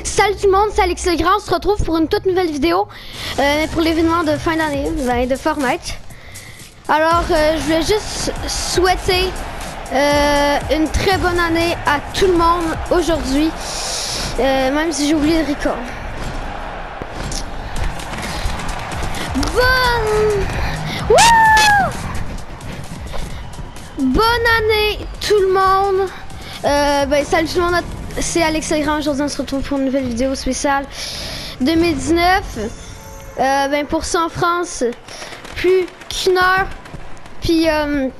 Salut tout le monde, c'est Alex Legrand, on se retrouve pour une toute nouvelle vidéo pour l'événement de fin d'année de Fortnite. Alors, je voulais juste souhaiter une très bonne année à tout le monde aujourd'hui, même si j'ai oublié le record. Bonne année tout le monde. Salut tout le monde, c'est Alex Legrand. Aujourd'hui on se retrouve pour une nouvelle vidéo spéciale 2019. Pour ça en France, plus qu'une heure. Puis au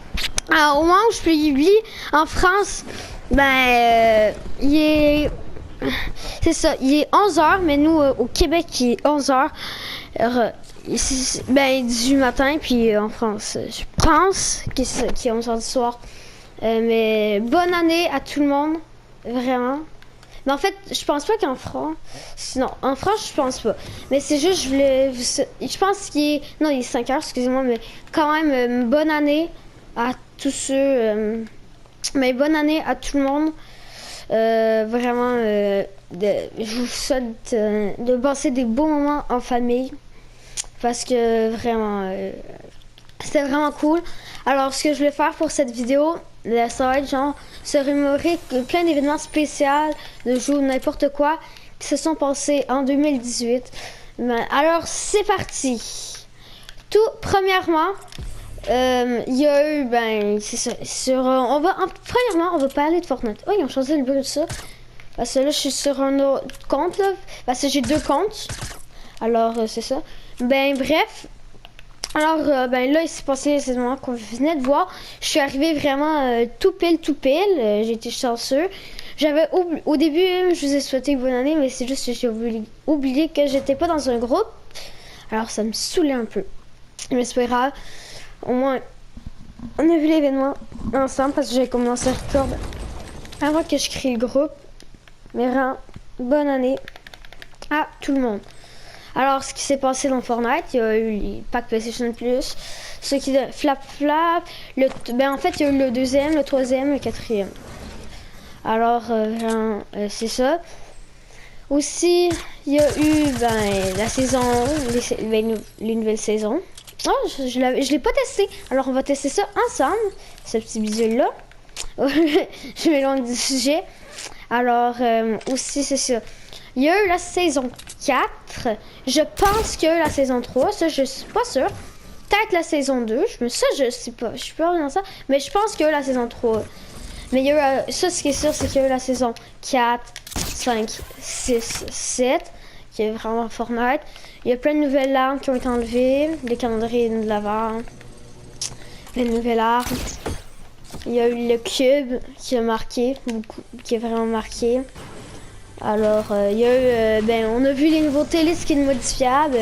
moment où je publie en France, il est... C'est ça, il est 11h, mais nous au Québec il est 11h. Ici, 18 matin, puis en France, je pense qu'il est 11h du soir. Mais bonne année à tout le monde, vraiment. Mais en fait, je pense pas qu'en France... Non, en France, je pense pas. Mais c'est juste, je pense qu'il est... Non, il est 5h, excusez-moi, mais quand même, bonne année à tous ceux... bonne année à tout le monde. Vraiment, je vous souhaite de passer des beaux moments en famille. Parce que vraiment, c'était vraiment cool. Alors, ce que je voulais faire pour cette vidéo, ça va être genre se remémorer plein d'événements spéciaux, de jours, n'importe quoi, qui se sont passés en 2018. Alors, c'est parti. Tout premièrement, il y a eu, c'est ça. Premièrement, on va parler de Fortnite. Oh, ils ont changé le but de ça. Parce que là, je suis sur un autre compte, là. Parce que j'ai deux comptes. Alors, c'est ça. Bref. Alors, là, il s'est passé ce moment qu'on venait de voir. Je suis arrivée vraiment tout pile. J'ai été chanceux. Au début, je vous ai souhaité une bonne année, mais c'est juste que j'ai oublié que j'étais pas dans un groupe. Alors, ça me saoulait un peu. Mais c'est pas grave. Au moins, on a vu l'événement ensemble parce que j'ai commencé à recorder avant que je crée le groupe. Mais vraiment, bonne année à tout le monde. Alors, ce qui s'est passé dans Fortnite, il y a eu les packs PlayStation Plus, ceux qui Flap, en fait, il y a eu le deuxième, le troisième, le quatrième. Alors, c'est ça. Aussi, il y a eu la saison, les nouvelles saisons. Oh, je l'ai pas testé. Alors, on va tester ça ensemble, ce petit bidule-là. Je m'éloigne du sujet. Alors, aussi, c'est ça. Il y a eu la saison 4. Je pense qu'il y a eu la saison 3. Ça, je suis pas sûre. Peut-être la saison 2. Ça, je sais pas. Je suis pas dans ça. Mais je pense qu'il y a eu la saison 3. Mais il y a eu... Ça, ce qui est sûr, c'est qu'il y a eu la saison 4, 5, 6, 7. Qui est vraiment Fortnite. Il y a plein de nouvelles armes qui ont été enlevées. Des calendriers de l'avant. Plein de nouvelles armes. Il y a eu le cube qui a marqué. Qui est vraiment marqué. Alors, il y a eu, on a vu les nouveautés, les skins modifiables,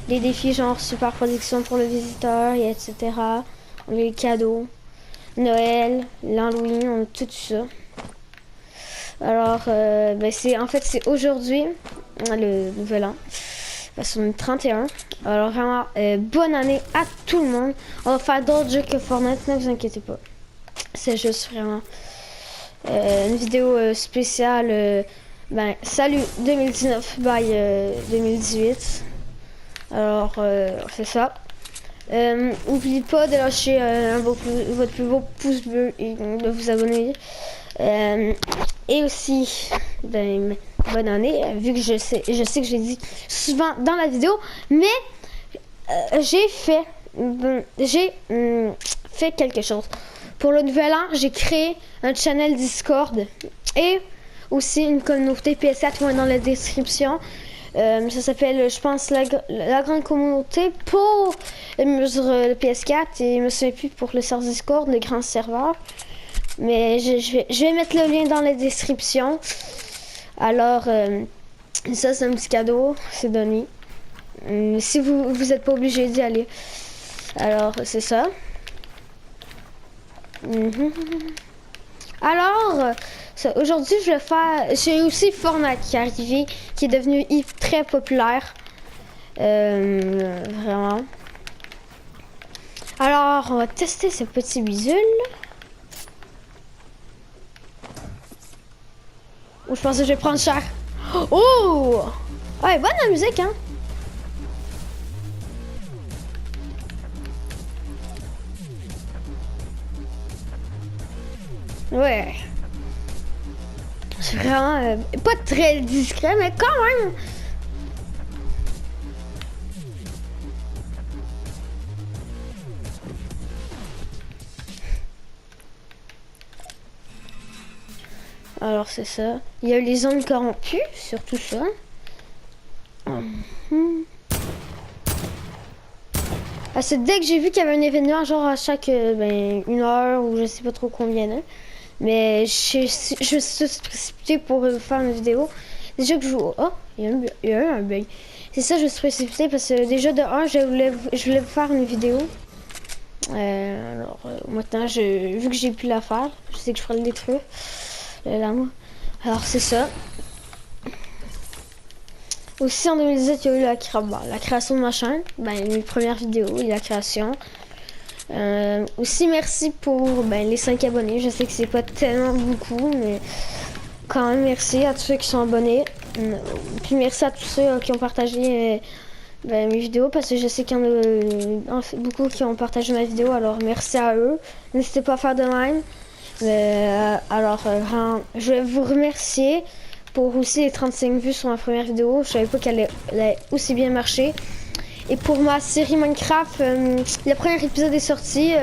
les défis genre super protection pour le visiteur, et etc. On a eu les cadeaux, Noël, l'Halloween, on a tout ça. Alors, c'est aujourd'hui, le nouvel an, parce qu'on est 31. Alors vraiment, bonne année à tout le monde. On va faire d'autres jeux que Fortnite, ne vous inquiétez pas. C'est juste vraiment une vidéo spéciale. Salut 2019 by 2018. Alors, c'est ça. N'oubliez pas de lâcher votre plus beau pouce bleu et de vous abonner. Et aussi, bonne année, vu que je sais que je l'ai dit souvent dans la vidéo, mais j'ai fait quelque chose. Pour le nouvel an, j'ai créé un channel Discord et aussi une communauté PS4 qui va être dans la description. Ça s'appelle, je pense, la grande communauté pour le PS4 et je me souviens plus pour le serveur Discord, le grand serveur. Mais je vais mettre le lien dans la description. Alors, ça c'est un petit cadeau, c'est donné. Si vous n'êtes pas obligé d'y aller. Alors, c'est ça. Alors, aujourd'hui, je vais faire... J'ai aussi Fortnite qui est arrivé, qui est devenu très populaire. Vraiment. Alors, on va tester ce petit bidule. Ou je pense que je vais prendre cher. Oh! Ouais, bonne la musique, hein? Ouais. C'est vraiment pas très discret, mais quand même. Alors c'est ça. Il y a les zones corrompues, surtout ça. Ah, c'est dès que j'ai vu qu'il y avait un événement, genre à chaque une heure ou je sais pas trop combien d'heures. Mais je me suis précipitée pour faire une vidéo. Déjà que je joue. Oh, il y a eu un bug. C'est ça, je me suis précipitée parce que déjà de un, je voulais faire une vidéo. Alors maintenant, vu que j'ai pu la faire, je sais que je ferai le détruire. Alors c'est ça. Aussi en 2017, il y a eu la création de ma chaîne, mes premières vidéos et la création. Aussi merci pour les 5 abonnés. Je sais que c'est pas tellement beaucoup, mais quand même merci à tous ceux qui sont abonnés. Puis merci à tous ceux qui ont partagé mes vidéos parce que je sais qu'il y en a beaucoup qui ont partagé ma vidéo. Alors merci à eux. N'hésitez pas à faire de même. Je vais vous remercier pour aussi les 35 vues sur ma première vidéo. Je savais pas qu'elle allait aussi bien marcher. Et pour ma série Minecraft, le premier épisode est sorti.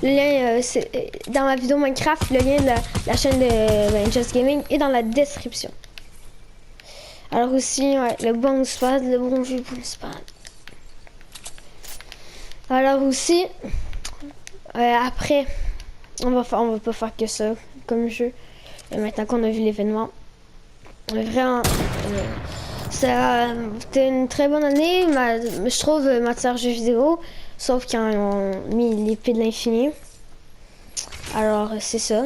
Le lien, c'est dans ma vidéo Minecraft, le lien de la chaîne de Just Gaming est dans la description. Alors aussi, ouais, le bon spad, le bon vieux bon spad. Alors aussi, après, on va pas faire que ça comme jeu. Maintenant qu'on a vu l'événement, vraiment, c'était une très bonne année. Je trouve matière jeux vidéo, sauf qu'ils ont mis l'épée de l'infini. Alors c'est ça.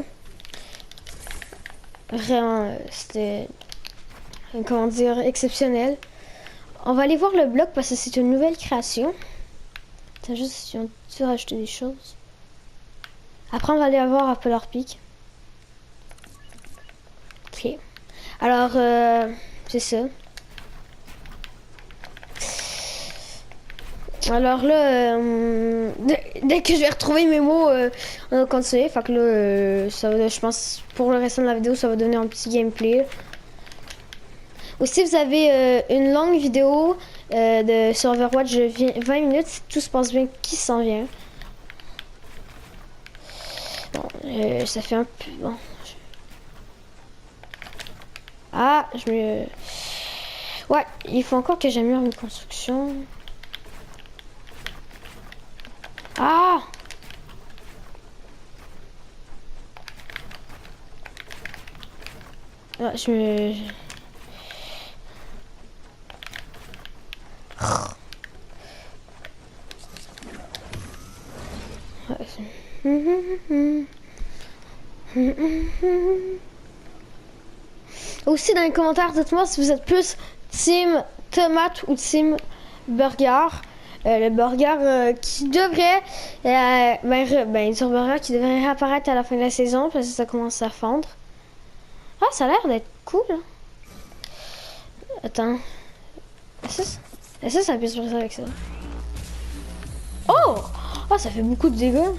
Vraiment, c'était comment dire exceptionnel. On va aller voir le blog parce que c'est une nouvelle création. T'as juste si on peut rajouter des choses. Après on va aller voir un peu leur pic. Ok. Alors c'est ça. Alors là, dès que je vais retrouver mes mots, on va continuer. Fait que là, je pense pour le restant de la vidéo, ça va donner un petit gameplay. Aussi, vous avez une longue vidéo sur Overwatch de 20 minutes. Si tout se passe bien, qui s'en vient. Bon, ça fait un peu... Bon. Ah, ouais, il faut encore que j'améliore mes constructions. Ah! Ah, Aussi dans les commentaires, dites-moi si vous êtes plus team tomate ou team burger. Le burger qui devrait sur burger qui devrait réapparaître à la fin de la saison parce que ça commence à fondre. Ah, ça a l'air d'être cool. Hein. Attends. Est-ce que ça peut se passer avec ça? Oh! Oh, ça fait beaucoup de dégâts.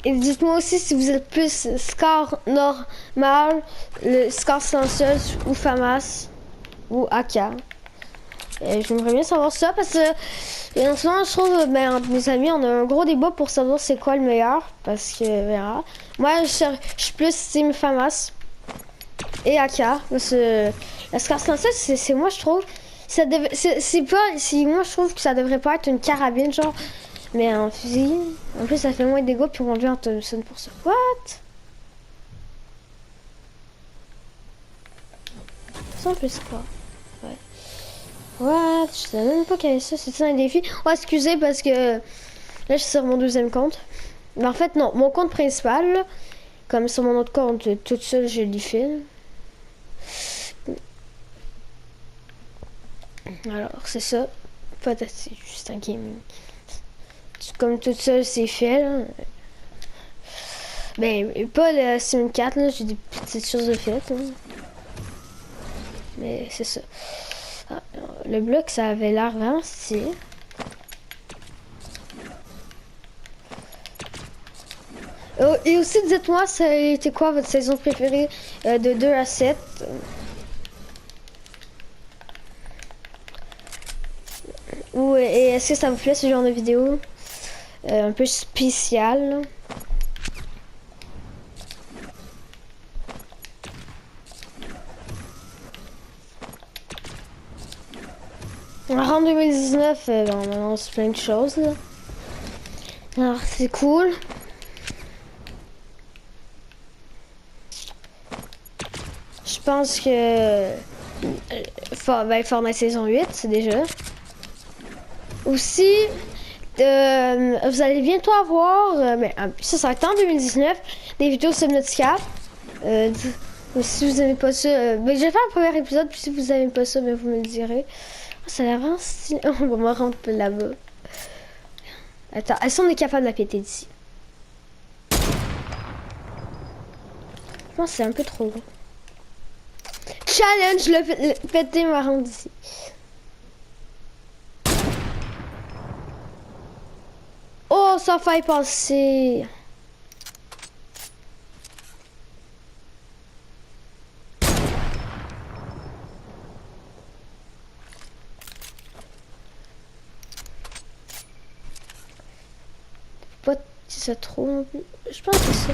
Et dites-moi aussi si vous êtes plus score normal, le score silencieuse ou FAMAS ou AK. J'aimerais bien savoir ça parce que en ce moment je trouve entre mes amis on a un gros débat pour savoir c'est quoi le meilleur parce que moi je suis plus team FAMAS et AK parce que la score silencieuse c'est moi je trouve moi je trouve que ça devrait pas être une carabine genre. Mais un fusil, en plus ça fait moins de dégâts puis on enlever un Thompson pour ça. What? Ça en plus quoi? Ouais. What? Je savais même pas qu'il y avait ça, c'est ça un défi. Oh excusez parce que là je suis sur mon deuxième compte. Mais en fait non, mon compte principal, là, comme sur mon autre compte, toute seule je l'y fais. Alors c'est ça. Peut-être c'est juste un gaming. Comme tout ça, c'est fait, là. Ben, pas le Sim 4, là, j'ai des petites choses de faites, hein. Mais c'est ça. Ah, le bloc, ça avait l'air vraiment stylé. Oh, et aussi, dites-moi, ça a été quoi votre saison préférée de 2 à 7? Ou et est-ce que ça vous plaît ce genre de vidéo? Un peu spécial, là. En 2019, on annonce plein de choses, là. Alors, c'est cool. Je pense que Fortnite saison 8, c'est déjà. Aussi, vous allez bientôt avoir, ça va être en 2019, des vidéos Subnautica. Si vous n'aimez pas ça, j'ai fait un premier épisode, puis si vous n'aimez pas ça, vous me le direz. Oh, ça a l'air vraiment stylé. On va me rendre là-bas. Attends, est-ce qu'on est capable de la péter d'ici? Je pense que c'est un peu trop gros. Challenge, le péter ma rendre d'ici. Oh, ça faille passer. Pas si ça trop non plus. Je pense que c'est ça.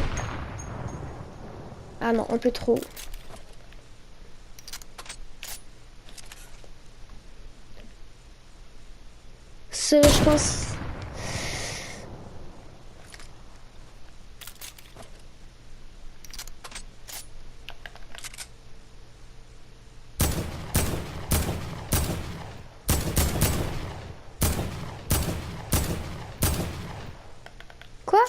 Ah non, un peu trop. Ça, je pense. Quoi?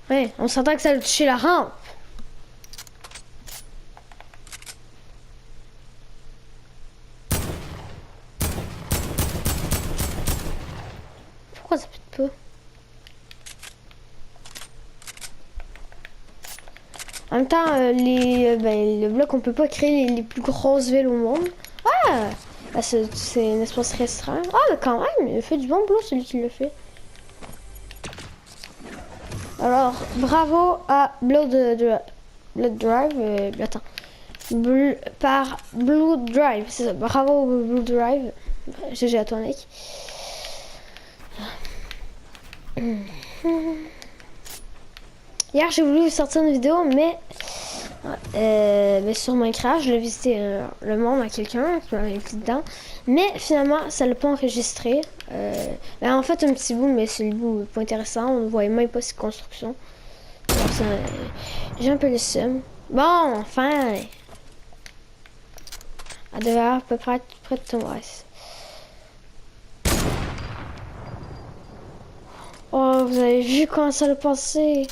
Ouais, on s'entend que ça a touché la rampe. Pourquoi ça pète pas? En même temps, le bloc, on peut pas créer les plus grosses villes au monde. Ah! C'est un espace restreint. Ah, mais quand même, il fait du bon boulot, celui qui le fait. Alors, bravo à Blood Drive. Attends. Par Blue Drive, c'est ça. Bravo au Blue Drive. GG à toi, mec. Hier, j'ai voulu sortir une vidéo, mais sur Minecraft, je l'ai visité le monde à quelqu'un qui m'avait invité dedans. Mais finalement, ça l'a pas enregistré. En fait, un petit bout, mais c'est le bout pas intéressant. On ne voyait même pas ses constructions. J'ai un peu le seum. Bon, enfin. Elle devait à peu près être près de tomber. Oh, vous avez vu comment ça l'a passé?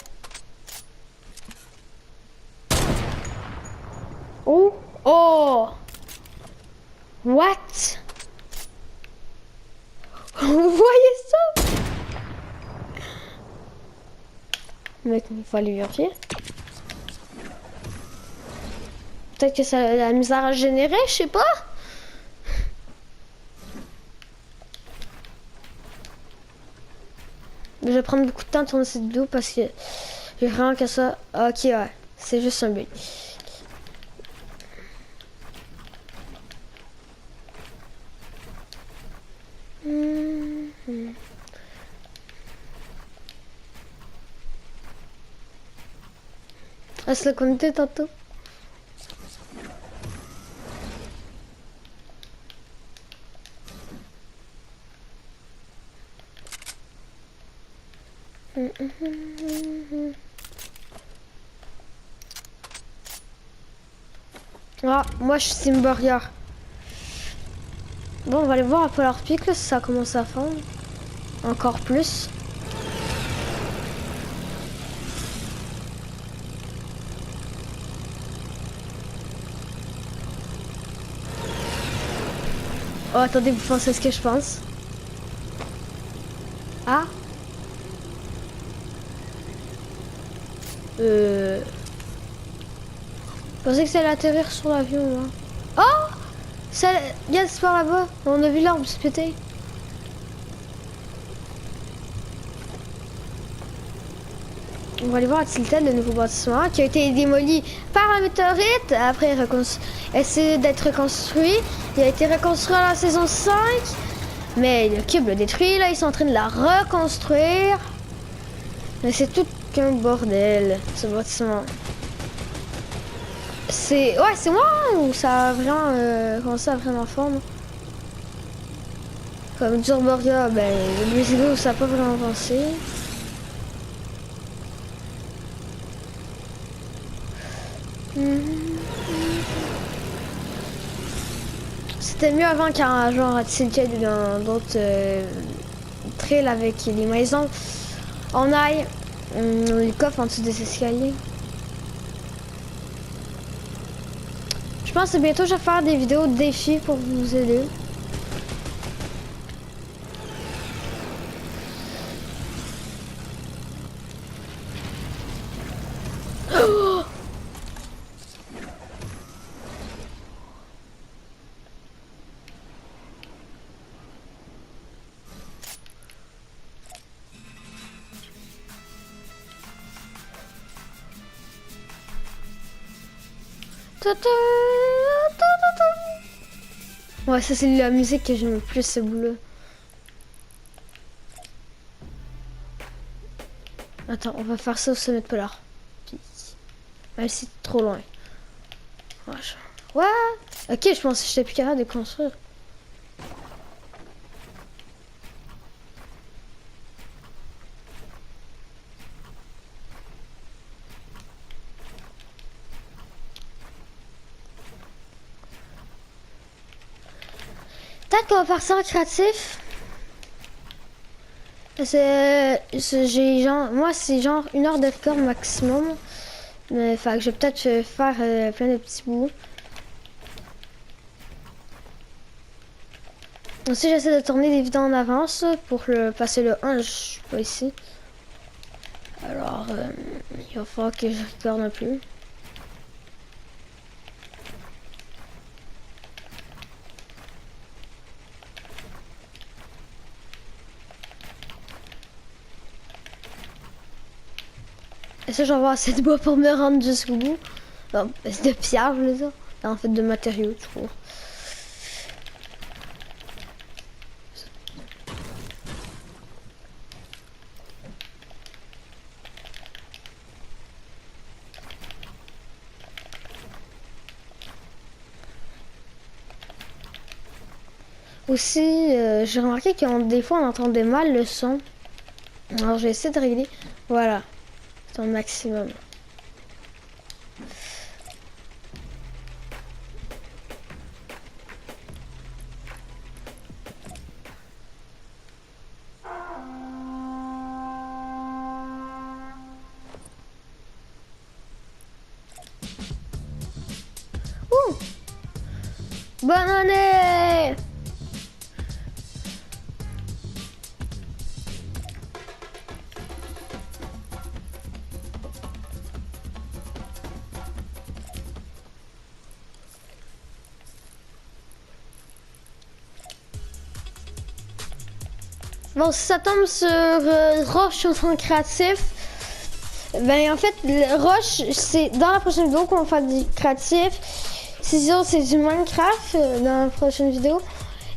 Oh! Oh! What? Vous voyez ça? Mec, il faut aller vérifier. Peut-être que ça a la misère à générer, je sais pas. Je vais prendre beaucoup de temps de tourner cette vidéo parce que j'ai vraiment que ça. Ok, ouais. C'est juste un bug. Ah, c'est là qu'on était tantôt. Ah, moi je suis Simburger. Bon, on va aller voir un peu leur pic là, si ça commence à fondre. Encore plus. Oh, attendez, vous pensez à ce que je pense? Ah? Je pensais que ça allait atterrir sur l'avion, là. Oh! Ça... Regarde, c'est par là-bas. On a vu l'arbre se péter. On va aller voir à Tilted, le nouveau bâtiment qui a été démoli par un météorite. Après, essayer d'être reconstruit. Il a été reconstruit à la saison 5. Mais le cube l'a détruit. Là, ils sont en train de la reconstruire. Mais c'est tout qu'un bordel, ce bâtiment. C'est... Ouais, c'est moi ou ça a vraiment commencé à prendre en forme. Comme Durboria, ben, le Brésil, ça n'a pas vraiment avancé. C'était mieux avant qu'un genre à Tilted ou dans d'autres trails avec les maisons en aille, les coffres en dessous des escaliers. Je pense que bientôt je vais faire des vidéos de défis pour vous aider. Ouais, ça c'est la musique que j'aime le plus, ce bout-là. Attends, on va faire ça au sommet de Polar. Même si c'est trop loin. Ouais. Ok, je pensais que j'étais plus capable de construire. Peut-être qu'on va faire ça en créatif. J'ai genre, moi c'est genre 1 heure de record maximum. Mais fait que je vais peut-être faire plein de petits bouts. Aussi j'essaie de tourner des vidéos en avance pour passer le 1, je suis pas ici. Alors il va falloir que je recorde un peu. Et ça, j'en vais assez de bois pour me rendre jusqu'au bout. Non, c'est de pierre, je veux dire. En fait, de matériaux, je trouve. Aussi, j'ai remarqué que des fois, on entendait mal le son. Alors, j'ai essayé de régler. Voilà. C'est un maximum. Ouh! Bonne année! Bon, si ça tombe sur Roche au temps créatif, ben en fait, le Roche, c'est dans la prochaine vidéo qu'on va faire du créatif. Ciseaux, c'est du Minecraft dans la prochaine vidéo.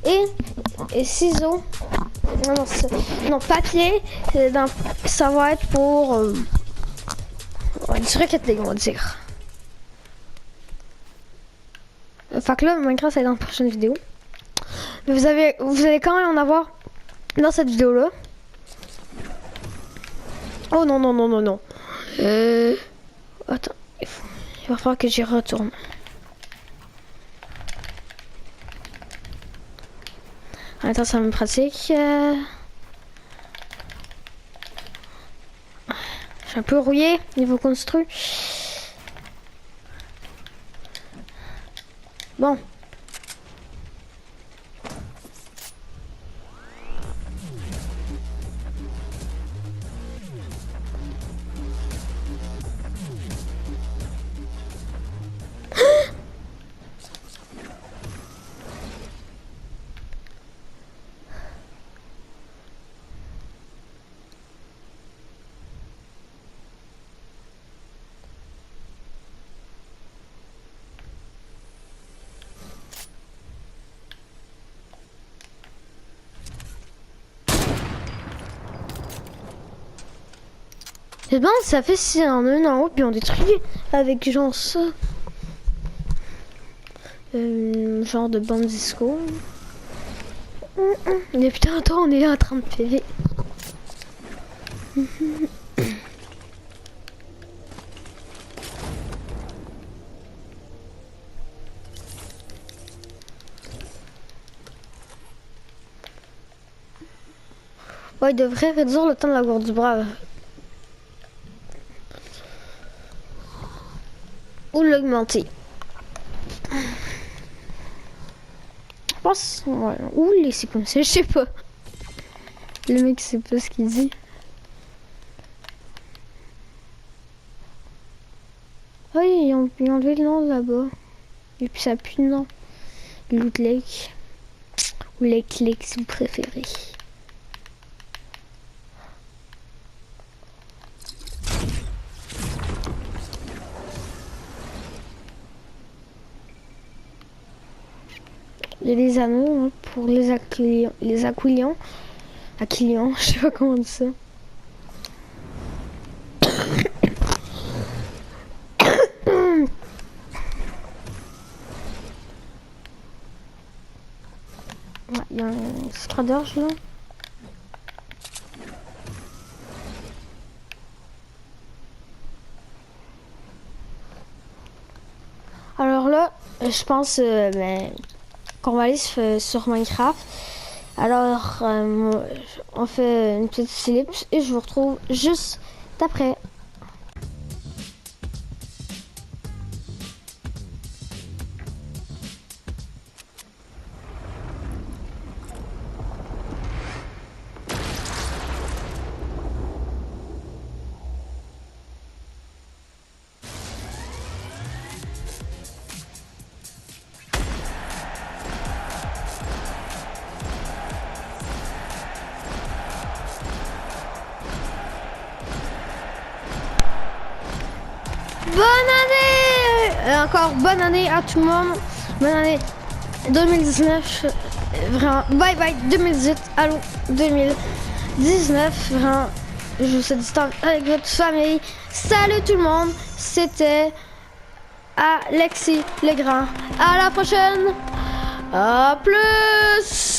Et ciseaux, non, papier, ça va être pour du Rocket League, on va dire. Fait que là, Minecraft, c'est dans la prochaine vidéo. Mais vous allez quand même en avoir dans cette vidéo là. Oh non non non non non. Attends, il va falloir que j'y retourne. Attends, ça me pratique. Je suis un peu rouillé niveau construit. Bon. Et ben ça fait si on en a en haut puis on détruit avec genre ça. Genre de bande disco. Depuis tantôt on est là en train de PV. Ouais, il devrait réduire le temps de la gourde du brave. Ou l'augmenter. Je pense... Ouais, ou laisser comme ça, je sais pas. Le mec sait pas ce qu'il dit. Oh, ils ont enlevé le nom là-bas. Et puis ça pue de nom. Loot Lake. Ou Lake Lake si vous préférez. Il y a des anneaux hein, pour les aquilions. Les aquilions. Aquilions, je sais pas comment on dit ça. Ouais, il y a un scradorge là. Alors là, je pense qu'on va aller sur Minecraft. Alors, on fait une petite ellipse et je vous retrouve juste après. Bonne année! Encore bonne année à tout le monde. Bonne année 2019. Vraiment, bye bye 2018. Allô 2019. Vraiment, je vous souhaite du temps avec votre famille. Salut tout le monde. C'était Alexis Legrand. À la prochaine. À plus.